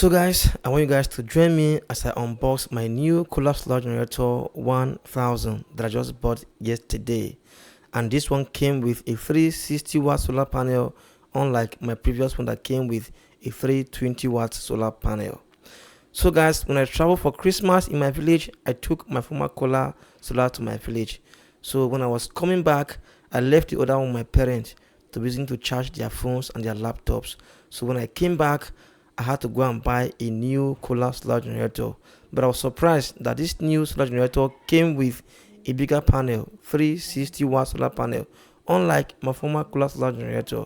So guys, I want you guys to join me as I unbox my new Collapse Solar Generator 1000 that I just bought yesterday. And this one came with a free 60-watt solar panel, unlike my previous one that came with a free 20-watt solar panel. So guys, when I traveled for Christmas in my village, I took my former Kola solar to my village. So when I was coming back, I left the other one with my parents to be using to charge their phones and their laptops. So when I came back, I had to go and buy a new Kola solar generator. But I was surprised that this new solar generator came with a bigger panel, 360-watt solar panel, unlike my former Kola solar generator.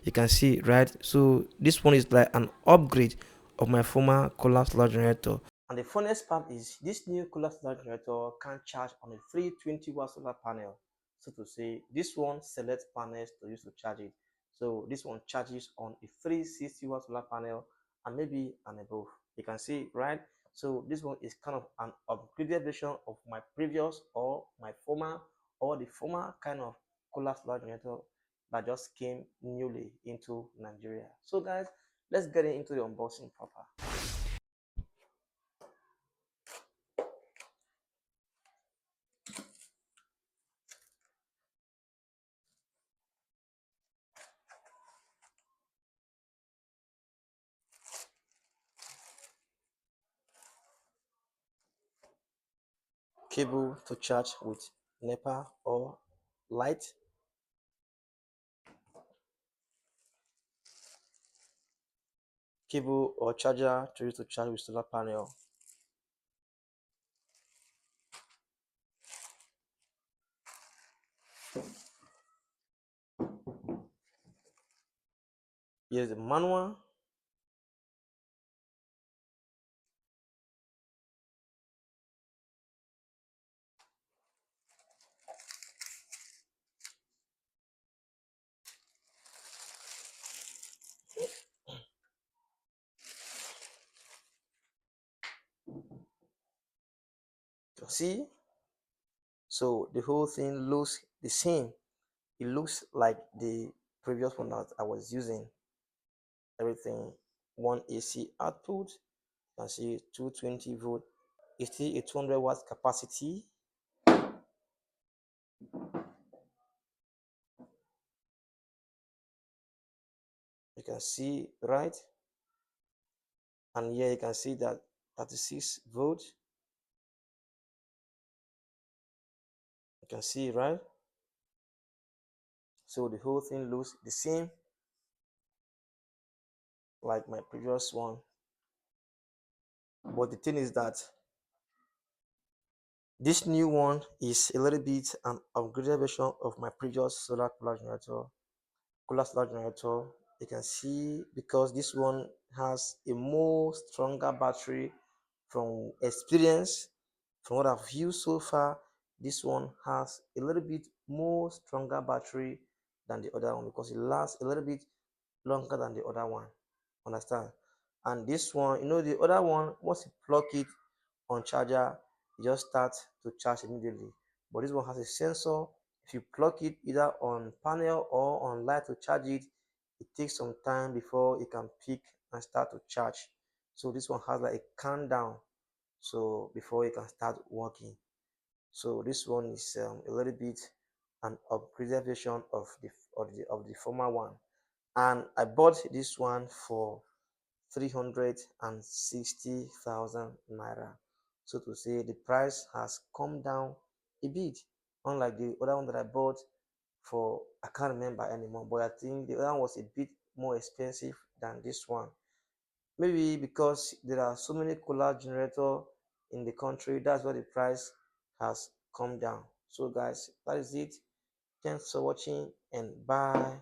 You can see, right? So this one is like an upgrade of my former Kola solar generator. And the funniest part is this new Kola solar generator can charge on a free 20-watt solar panel. So to say, this one selects panels to use to charge it. So this one charges on a free 60-watt solar panel and maybe and above. You can see, right? So this one is kind of an upgraded version of my previous or my former or the former kind of Kola solar generator that just came newly into Nigeria. So guys, let's get into the unboxing proper. Cable to charge with NEPA or light. Cable or charger to use to charge with solar panel. Here's the manual. You see, so the whole thing looks the same. It looks like the previous one that I was using. Everything, one AC output. You can see 220 volt. It's still a 200 watts capacity. You can see, right? And here you can see that 36 volt. You can see, right? So the whole thing looks the same like my previous one. But the thing is that this new one is a little bit an upgraded version of my previous solar generator. Solar generator, you can see, because this one has a more stronger battery. From experience, from what I've used so far, this one has a little bit more stronger battery than the other one because it lasts a little bit longer than the other one. Understand? And this one, the other one, once you plug it on charger, it just starts to charge immediately. But this one has a sensor. If you plug it either on panel or on light to charge it, it takes some time before it can pick and start to charge. So this one has like a countdown, so before it can start working. So this one is a little bit an upgraded version of the former one, and I bought this one for 360,000 naira. So to say, the price has come down a bit, unlike the other one that I bought for, I can't remember anymore, but I think the other one was a bit more expensive than this one. Maybe because there are so many solar generator in the country, that's why the price has come down. So guys, that is it. Thanks for watching and bye.